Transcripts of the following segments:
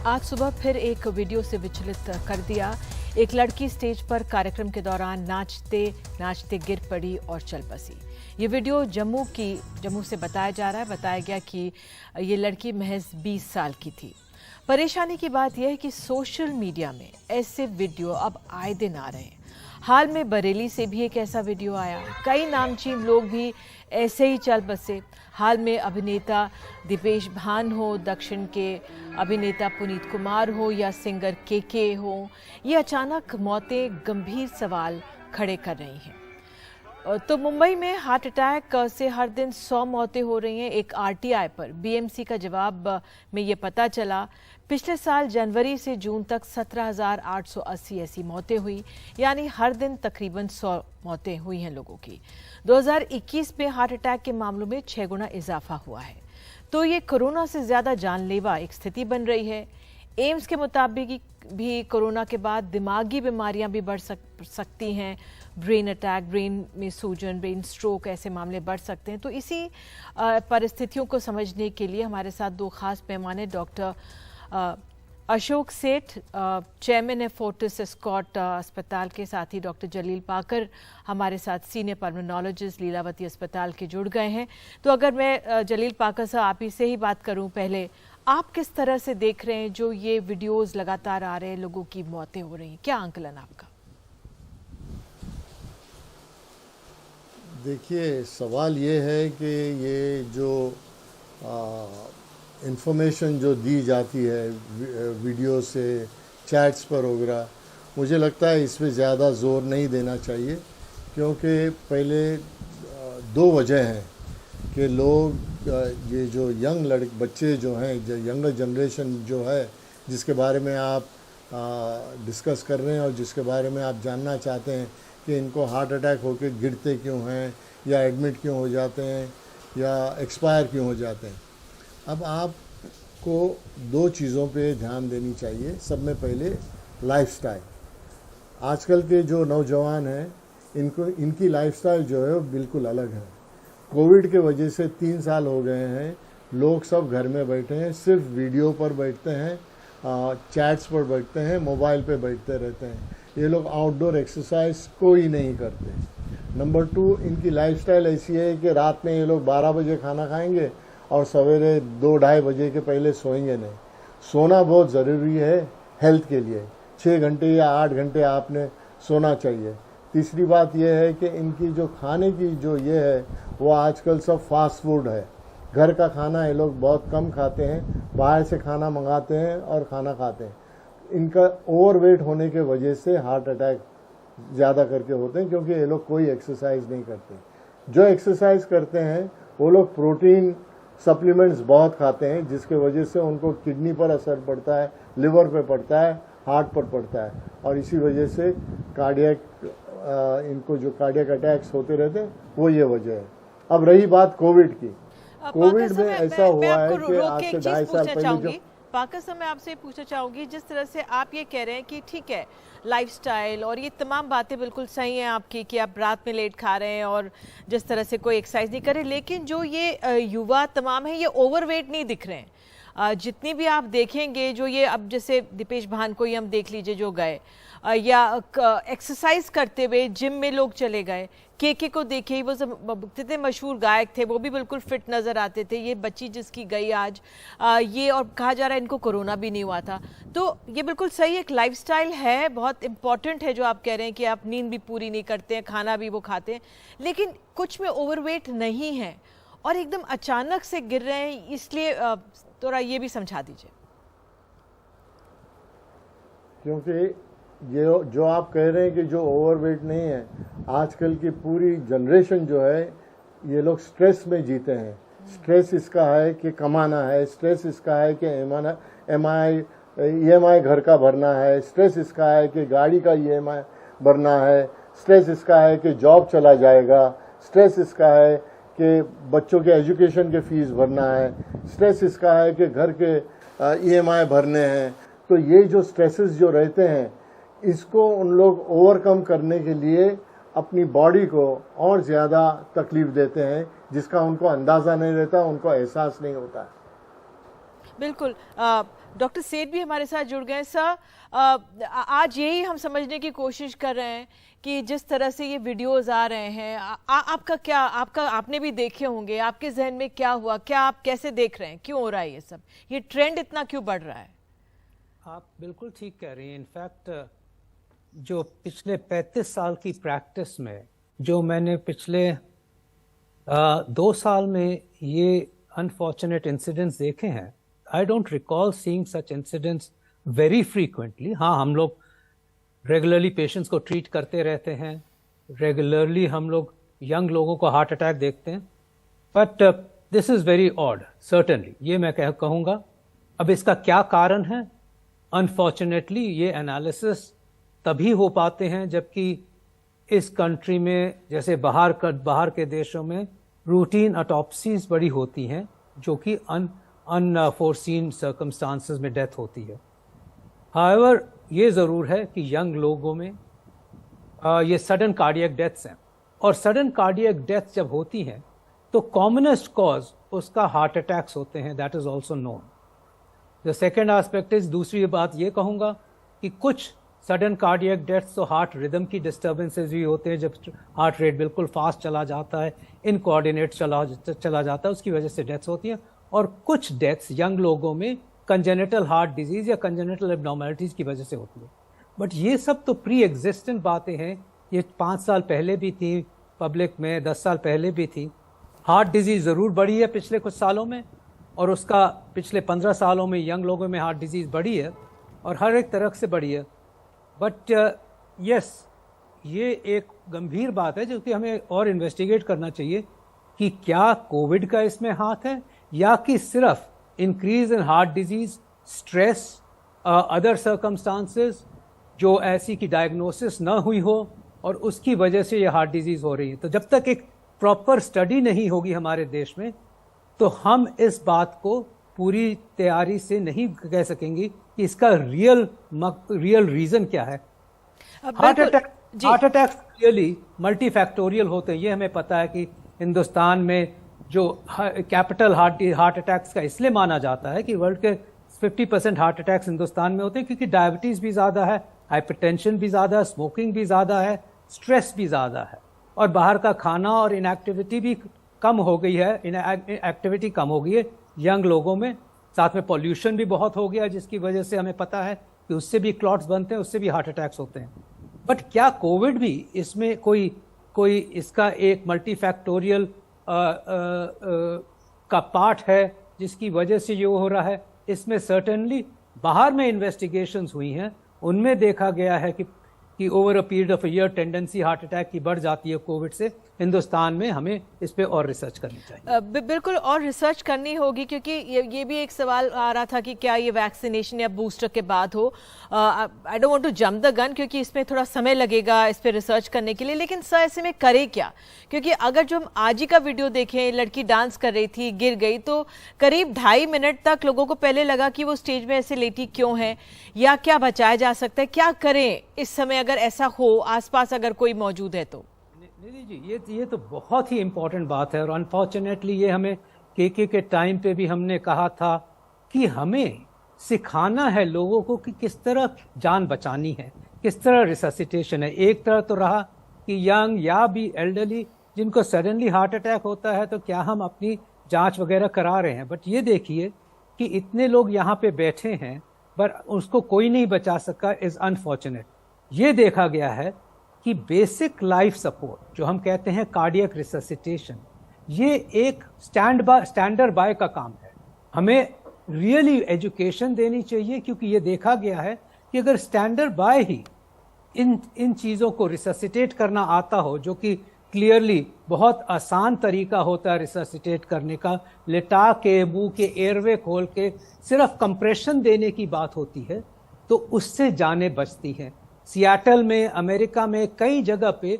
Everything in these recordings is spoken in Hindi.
आज सुबह फिर एक वीडियो से विचलित कर दिया। एक लड़की स्टेज पर कार्यक्रम के दौरान नाचते नाचते गिर पड़ी और चल बसी। ये वीडियो जम्मू से बताया जा रहा है। बताया गया कि ये लड़की महज 20 साल की थी। परेशानी की बात यह है कि सोशल मीडिया में ऐसे वीडियो अब आए दिन आ रहे हैं। हाल में बरेली से भी एक ऐसा वीडियो आया। कई नामचीन लोग भी ऐसे ही चल बसे। हाल में अभिनेता दीपेश भान हो, दक्षिण के अभिनेता पुनीत कुमार हो या सिंगर के हो, ये अचानक मौतें गंभीर सवाल खड़े कर रही हैं। तो मुंबई में हार्ट अटैक से हर दिन 100 मौतें हो रही हैं। एक आरटीआई पर बीएमसी का जवाब में ये पता चला, पिछले साल जनवरी से जून तक 17,880 ऐसी मौतें हुई, यानी हर दिन तकरीबन 100 मौतें हुई हैं लोगों की। 2021 में हार्ट अटैक के मामलों में 6 गुना इजाफा हुआ है। तो ये कोरोना से ज्यादा जानलेवा एक स्थिति बन रही है। एम्स के मुताबिक भी कोरोना के बाद दिमागी बीमारियां भी बढ़ सकती हैं। ब्रेन अटैक, ब्रेन में सूजन, ब्रेन स्ट्रोक, ऐसे मामले बढ़ सकते हैं। तो इसी परिस्थितियों को समझने के लिए हमारे साथ दो खास मेहमान हैं। डॉक्टर अशोक सेठ, चेयरमैन है फोर्टिस एस्कॉट अस्पताल के, साथ ही डॉक्टर जलील पाकर हमारे साथ सीनियर पल्मोनोलॉजिस्ट लीलावती अस्पताल के जुड़ गए हैं। तो अगर मैं जलील पाकर साहब आप ही से ही बात करूं, पहले आप किस तरह से देख रहे हैं जो ये वीडियोस लगातार आ रहे हैं, लोगों की मौतें हो रही हैं, क्या आंकलन आपका? देखिए, सवाल ये है कि ये जो इंफॉर्मेशन जो दी जाती है वीडियो से, चैट्स पर वगैरह, मुझे लगता है इस पे ज़्यादा ज़ोर नहीं देना चाहिए, क्योंकि पहले दो वजह हैं कि लोग ये जो यंग बच्चे जो हैं, जो यंगर जनरेशन जो है, जिसके बारे में आप डिस्कस कर रहे हैं और जिसके बारे में आप जानना चाहते हैं कि इनको हार्ट अटैक होकर गिरते क्यों हैं, या एडमिट क्यों हो जाते हैं, या एक्सपायर क्यों हो जाते हैं। अब आपको दो चीज़ों पे ध्यान देनी चाहिए। सब में पहले लाइफस्टाइल। आजकल के जो नौजवान हैं, इनकी लाइफस्टाइल जो है वो बिल्कुल अलग है। कोविड के वजह से 3 साल हो गए हैं, लोग सब घर में बैठे हैं, सिर्फ वीडियो पर बैठते हैं, चैट्स पर बैठते हैं, मोबाइल पे बैठते रहते हैं। ये लोग आउटडोर एक्सरसाइज कोई नहीं करते। नंबर 2, इनकी लाइफस्टाइल ऐसी है कि रात में ये लोग 12 बजे खाना खाएंगे और सवेरे 2-2:30 बजे के पहले सोएंगे नहीं। सोना बहुत ज़रूरी है हेल्थ के लिए। 6 घंटे या 8 घंटे आपने सोना चाहिए। तीसरी बात यह है कि इनकी जो खाने की जो ये है, वो आजकल सब फास्ट फूड है। घर का खाना ये लोग बहुत कम खाते हैं, बाहर से खाना मंगाते हैं और खाना खाते हैं। इनका ओवरवेट होने के वजह से हार्ट अटैक ज़्यादा करके होते हैं, क्योंकि ये लोग कोई एक्सरसाइज नहीं करते। जो एक्सरसाइज करते हैं वो लोग प्रोटीन सप्लीमेंट्स बहुत खाते हैं, जिसके वजह से उनको किडनी पर असर पड़ता है, लिवर पे पड़ता है, हार्ट पर पड़ता है, और इसी वजह से इनको जो कार्डियक अटैक्स होते रहते हैं, वो ये वजह है। अब रही बात कोविड की। कोविड में ऐसा हुआ है कि आज से 2.5 साल पहले जो पाकर साहब, मैं आपसे पूछना चाहूंगी, जिस तरह से आप ये कह रहे हैं कि ठीक है, लाइफस्टाइल और ये तमाम बातें बिल्कुल सही हैं आपकी कि आप रात में लेट खा रहे हैं और जिस तरह से कोई एक्सरसाइज नहीं कर रहे, लेकिन जो ये युवा तमाम है, ये ओवरवेट नहीं दिख रहे हैं। जितनी भी आप देखेंगे, जो ये अब जैसे दीपेश भान को ही हम देख लीजिए जो गए, या एक्सरसाइज करते हुए जिम में लोग चले गए। के को देखिए, वो कितने मशहूर गायक थे, वो भी बिल्कुल फिट नजर आते थे। ये बच्ची जिसकी गई आज, ये और कहा जा रहा है इनको कोरोना भी नहीं हुआ था। तो ये बिल्कुल सही एक लाइफस्टाइल है, बहुत इंपॉर्टेंट है जो आप कह रहे हैं कि आप नींद भी पूरी नहीं करते हैं, खाना भी वो खाते हैं, लेकिन कुछ में ओवरवेट नहीं है और एकदम अचानक से गिर रहे हैं, इसलिए थोड़ा ये भी समझा दीजिए। क्योंकि ये जो आप कह रहे हैं कि जो ओवरवेट नहीं है, आजकल की पूरी जनरेशन जो है, ये लोग स्ट्रेस में जीते हैं। स्ट्रेस इसका है कि कमाना है, स्ट्रेस इसका है कि EMI घर का भरना है, स्ट्रेस इसका है कि गाड़ी का EMI भरना है, स्ट्रेस इसका है कि जॉब चला जाएगा, स्ट्रेस इसका है कि बच्चों के एजुकेशन के फीस भरना है, स्ट्रेस इसका है कि घर के EMI भरने हैं। तो ये जो स्ट्रेसेस जो रहते हैं, इसको उन लोग ओवरकम करने के लिए अपनी बॉडी को और ज़्यादा तकलीफ देते हैं, जिसका उनको अंदाज़ा नहीं रहता, उनको एहसास नहीं होता है। बिल्कुल। डॉक्टर सेठ भी हमारे साथ जुड़ गए। सर, आज यही हम समझने की कोशिश कर रहे हैं कि जिस तरह से ये वीडियोस आ रहे हैं, आपने भी देखे होंगे, आपके जहन में क्या हुआ, क्या आप कैसे देख रहे हैं, क्यों हो रहा है ये सब, ये ट्रेंड इतना क्यों बढ़ रहा है? आप बिल्कुल ठीक कह रही हैं। इनफैक्ट जो पिछले 35 साल की प्रैक्टिस में जो मैंने पिछले 2 साल में ये अनफॉर्चुनेट इंसिडेंट्स देखे हैं, I don't recall seeing such incidents very frequently. हाँ, हम लोग रेगुलरली पेशेंट्स को ट्रीट करते रहते हैं, रेगुलरली हम लोग यंग लोगों को हार्ट अटैक देखते हैं, but this is very odd certainly, ये मैं कहूँगा। अब इसका क्या कारण है? अनफॉर्चुनेटली ये एनालिसिस तभी हो पाते हैं जबकि इस कंट्री में, जैसे बाहर के देशों में रूटीन ऑटोप्सीज बड़ी होती हैं जो कि अनफोर्सीन सर्कमस्टांसेस में डेथ होती है। हाउएवर ये ज़रूर है कि यंग लोगों में ये सडन कार्डियक डेथ्स हैं, और सडन कार्डियक डेथ जब होती हैं तो कॉमनेस्ट कॉज उसका हार्ट अटैक्स होते हैं, that is also known. The second aspect is, दूसरी बात ये कहूँगा कि कुछ सडन कार्डियक डेथ्स तो हार्ट रिदम की डिस्टर्बेंसेज भी होते हैं, जब हार्ट रेट बिल्कुल फास्ट चला जाता है, इनकोऑर्डिनेट चला जाता है, उसकी वजह से डेथ्स होती हैं। और कुछ डेथ्स यंग लोगों में कंजेनिटल हार्ट डिजीज़ या कंजेनिटल एब्नॉर्मैलिटीज़ की वजह से होती है। बट ये सब तो प्री एग्जिस्टेंट बातें हैं, ये 5 साल पहले भी थी पब्लिक में, 10 साल पहले भी थी। हार्ट डिजीज़ ज़रूर बढ़ी है पिछले कुछ सालों में, और उसका पिछले 15 सालों में यंग लोगों में हार्ट डिजीज़ बढ़ी है, और हर एक तरह से बढ़ी है। बट यस, ये एक गंभीर बात है जो कि हमें और इन्वेस्टिगेट करना चाहिए कि क्या कोविड का इसमें हाथ है, या कि सिर्फ increase in heart disease, stress, other circumstances जो ऐसी की डायग्नोसिस ना हुई हो और उसकी वजह से ये हार्ट डिजीज़ हो रही है। तो जब तक एक प्रॉपर स्टडी नहीं होगी हमारे देश में, तो हम इस बात को पूरी तैयारी से नहीं कह सकेंगे कि इसका रियल रीजन क्या है। हार्ट अटैक रियली मल्टीफैक्टोरियल होते हैं, ये हमें पता है कि हिंदुस्तान में जो कैपिटल हार्ट अटैक्स का इसलिए माना जाता है कि वर्ल्ड के 50% हार्ट अटैक्स हिंदुस्तान में होते हैं, क्योंकि डायबिटीज़ भी ज़्यादा है, हाइपरटेंशन भी ज़्यादा है, स्मोकिंग भी ज़्यादा है, स्ट्रेस भी ज़्यादा है, और बाहर का खाना और इनएक्टिविटी भी कम हो गई है, एक्टिविटी कम हो गई है यंग लोगों में। साथ में पॉल्यूशन भी बहुत हो गया, जिसकी वजह से हमें पता है कि उससे भी क्लॉट्स बनते हैं, उससे भी हार्ट अटैक्स होते हैं। बट क्या कोविड भी इसमें कोई इसका एक मल्टीफैक्टोरियल का पार्ट है जिसकी वजह से ये हो रहा है? इसमें सर्टेनली बाहर में इन्वेस्टिगेशंस हुई हैं, उनमें देखा गया है कि over a period of year tendency heart attack की बढ़ जाती है कोविड से। हिंदुस्तान में हमें इस पे और रिसर्च करनी चाहिए। बिल्कुल, और रिसर्च करनी होगी, क्योंकि ये भी एक सवाल आ रहा था कि क्या ये वैक्सीनेशन या बूस्टर के बाद हो। I don't want to jump the gun, क्योंकि इसमें थोड़ा समय लगेगा इस पे रिसर्च करने के लिए, लेकिन सर ऐसे में करे क्या? क्योंकि अगर जो हम आज ही का वीडियो देखें, लड़की डांस कर रही थी, गिर गई, तो करीब 2.5 मिनट तक लोगों को पहले लगा कि वो स्टेज में ऐसे लेटी क्यों है, या क्या बचाया जा सकता है, क्या करें इस समय अगर ऐसा हो, आसपास अगर कोई मौजूद है तो? निधि जी, ये तो बहुत ही इम्पोर्टेंट बात है, और अनफॉर्चुनेटली ये हमें के टाइम पे भी हमने कहा था कि हमें सिखाना है लोगों को कि किस तरह जान बचानी है, किस तरह रिससिटेशन है। एक तरह तो रहा कि यंग या भी एल्डरली जिनको सडनली हार्ट अटैक होता है, तो क्या हम अपनी जांच वगैरह करा रहे हैं? बट ये देखिए कि इतने लोग यहाँ पे बैठे हैं पर उसको कोई नहीं बचा सका, इज़ अनफॉर्चुनेट। ये देखा गया है कि बेसिक लाइफ सपोर्ट जो हम कहते हैं कार्डियक रिससिटेशन, ये एक स्टैंडर्ड बाय का काम है। हमें रियली एजुकेशन देनी चाहिए, क्योंकि ये देखा गया है कि अगर स्टैंडर्ड बाय ही इन चीज़ों को रिससिटेट करना आता हो, जो कि क्लियरली बहुत आसान तरीका होता है रिससिटेट करने का, लिटा के मुंह के एयरवे खोल के सिर्फ कंप्रेशन देने की बात होती है, तो उससे जानें बचती हैं। सियाटल में, अमेरिका में, कई जगह पे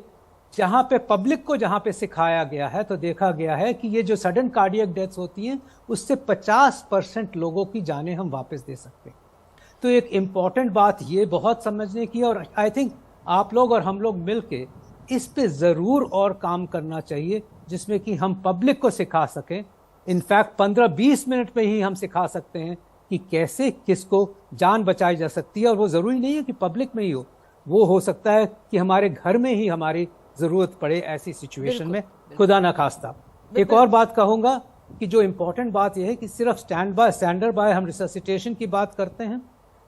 जहाँ पे पब्लिक को जहाँ पे सिखाया गया है, तो देखा गया है कि ये जो सडन कार्डियक डेथ्स होती हैं, उससे 50% लोगों की जानें हम वापस दे सकते हैं। तो एक इम्पॉर्टेंट बात ये बहुत समझने की, और आई थिंक आप लोग और हम लोग मिल के इस पे ज़रूर और काम करना चाहिए, जिसमें कि हम पब्लिक को सिखा सकें। इनफैक्ट 15-20 मिनट में ही हम सिखा सकते हैं कि कैसे किसको जान बचाई जा सकती है, और वो ज़रूरी नहीं है कि पब्लिक में ही वो हो सकता है कि हमारे घर में ही हमारी ज़रूरत पड़े ऐसी सिचुएशन में, खुदा ना खास्ता। एक और बात कहूँगा कि जो इम्पोर्टेंट बात यह है कि सिर्फ स्टैंडर्ड बाय हम रिससिटेशन की बात करते हैं,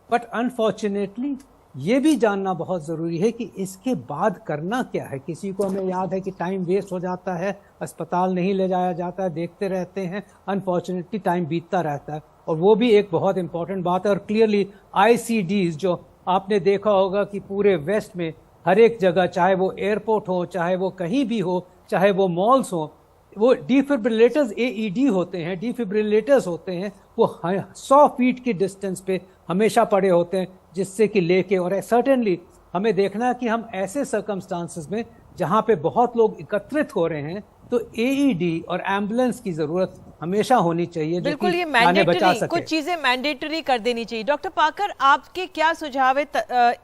बट अनफॉर्चुनेटली ये भी जानना बहुत ज़रूरी है कि इसके बाद करना क्या है। किसी को हमें याद है कि टाइम वेस्ट हो जाता है, अस्पताल नहीं ले जाया जाता है, देखते रहते हैं, अनफॉर्चुनेटली टाइम बीतता रहता है, और वो भी एक बहुत इंपॉर्टेंट बात है। और क्लियरली ICDs जो आपने देखा होगा कि पूरे वेस्ट में हर एक जगह, चाहे वो एयरपोर्ट हो, चाहे वो कहीं भी हो, चाहे वो मॉल्स हो, वो डिफिब्रिलेटर्स AED होते हैं, डिफिब्रिलेटर्स होते हैं, वो 100 फीट की डिस्टेंस पे हमेशा पड़े होते हैं, जिससे कि लेके, और सर्टेनली हमें देखना है कि हम ऐसे सर्कमस्टांसेस में जहां पे बहुत लोग एकत्रित हो रहे हैं, तो AED और एम्बुलेंस की जरूरत हमेशा होनी चाहिए। बिल्कुल, ये मैंडेटरी, कुछ चीजें मैंडेटरी कर देनी चाहिए। डॉक्टर पाकर, आपके क्या सुझाव है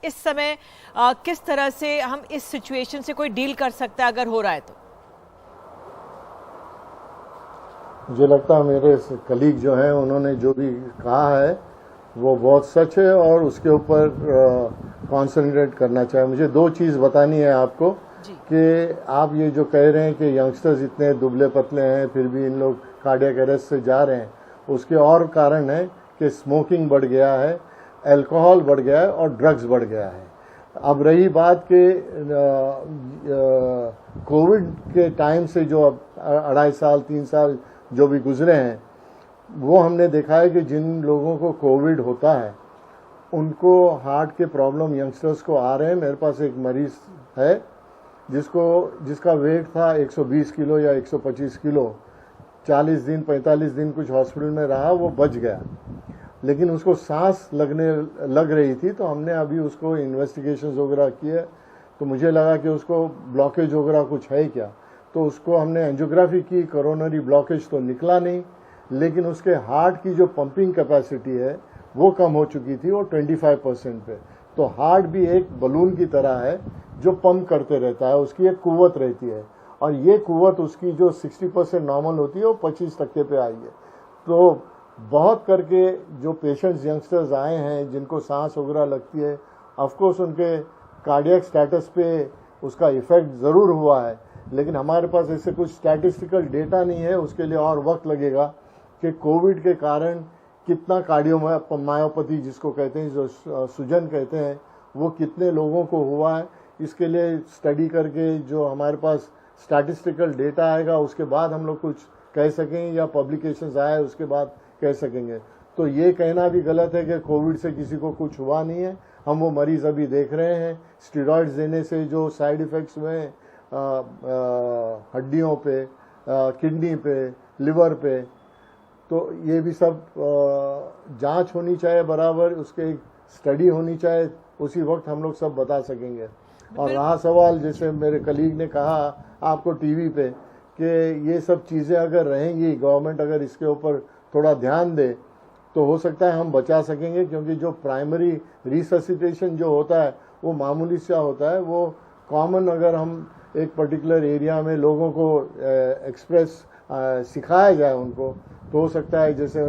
इस समय, किस तरह से हम इस सिचुएशन से कोई डील कर सकता है अगर हो रहा है तो? मुझे लगता है मेरे कलीग जो हैं उन्होंने जो भी कहा है वो बहुत सच है, और उसके ऊपर कॉन्सेंट्रेट करना चाहिए। मुझे दो चीज़ बतानी है आपको कि आप ये जो कह रहे हैं कि यंगस्टर्स इतने दुबले पतले हैं फिर भी इन लोग कार्डियक अरेस्ट से जा रहे हैं, उसके और कारण है कि स्मोकिंग बढ़ गया है, अल्कोहल बढ़ गया है और ड्रग्स बढ़ गया है। अब रही बात कि कोविड के टाइम से जो अब 2.5 साल 3 साल जो भी गुजरे हैं, वो हमने देखा है कि जिन लोगों को कोविड होता है उनको हार्ट के प्रॉब्लम यंगस्टर्स को आ रहे हैं। मेरे पास एक मरीज है जिसका वेट था 120 किलो या 125 किलो, 40 दिन 45 दिन कुछ हॉस्पिटल में रहा, वो बच गया, लेकिन उसको सांस लग रही थी। तो हमने अभी उसको इन्वेस्टिगेशंस वगैरह किए, तो मुझे लगा कि उसको ब्लॉकेज वगैरह कुछ है क्या, तो उसको हमने एंजियोग्राफी की, कोरोनरी ब्लॉकेज तो निकला नहीं, लेकिन उसके हार्ट की जो पंपिंग कैपेसिटी है वो कम हो चुकी थी, वो 25% पे। तो हार्ट भी एक बलून की तरह है जो पंप करते रहता है, उसकी एक कुव्वत रहती है, और ये कुव्वत उसकी जो 60% नॉर्मल होती है वो 25% पे आई है। तो बहुत करके जो पेशेंट्स यंगस्टर्स आए हैं जिनको सांस वगैरह लगती है, ऑफकोर्स उनके कार्डियक स्टेटस पे उसका इफेक्ट ज़रूर हुआ है, लेकिन हमारे पास ऐसे कुछ स्टैटिस्टिकल डेटा नहीं है, उसके लिए और वक्त लगेगा कि कोविड के कारण कितना कार्डियोमायोपैथी जिसको कहते हैं, जो सूजन कहते हैं, वो कितने लोगों को हुआ है। इसके लिए स्टडी करके जो हमारे पास स्टैटिस्टिकल डेटा आएगा उसके बाद हम लोग कुछ कह सकें, या पब्लिकेशंस आए उसके बाद कह सकेंगे। तो ये कहना भी गलत है कि कोविड से किसी को कुछ हुआ नहीं है। हम वो मरीज अभी देख रहे हैं, स्टेरॉइड्स देने से जो साइड इफ़ेक्ट्स हुए हड्डियों पे, किडनी पे, लिवर पे, तो ये भी सब जांच होनी चाहिए बराबर, उसके स्टडी होनी चाहिए, उसी वक्त हम लोग सब बता सकेंगे। और रहा सवाल, जैसे मेरे कलीग ने कहा आपको टीवी पे, कि ये सब चीज़ें अगर रहेंगी, गवर्नमेंट अगर इसके ऊपर थोड़ा ध्यान दे तो हो सकता है हम बचा सकेंगे, क्योंकि जो प्राइमरी रिससिटेशन जो होता है वो मामूली सा होता है। वो कॉमन अगर हम एक पर्टिकुलर एरिया में लोगों को एक्सप्रेस सिखाया जाए उनको, तो हो सकता है जैसे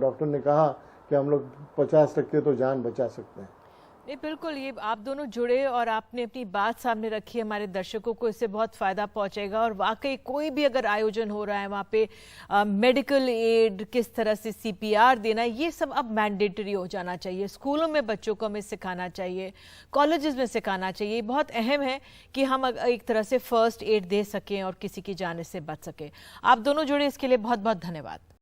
डॉक्टर ने कहा कि हम लोग 50% तो जान बचा सकते हैं। नहीं, बिल्कुल, ये आप दोनों जुड़े और आपने अपनी बात सामने रखी, हमारे दर्शकों को इससे बहुत फ़ायदा पहुंचेगा। और वाकई कोई भी अगर आयोजन हो रहा है वहाँ पे मेडिकल एड, किस तरह से CPR देना, ये सब अब मैंडेटरी हो जाना चाहिए। स्कूलों में बच्चों को हमें सिखाना चाहिए, कॉलेजेस में सिखाना चाहिए। बहुत अहम है कि हम एक तरह से फर्स्ट एड दे सकें और किसी की जान से बच सके। आप दोनों जुड़े, इसके लिए बहुत बहुत धन्यवाद।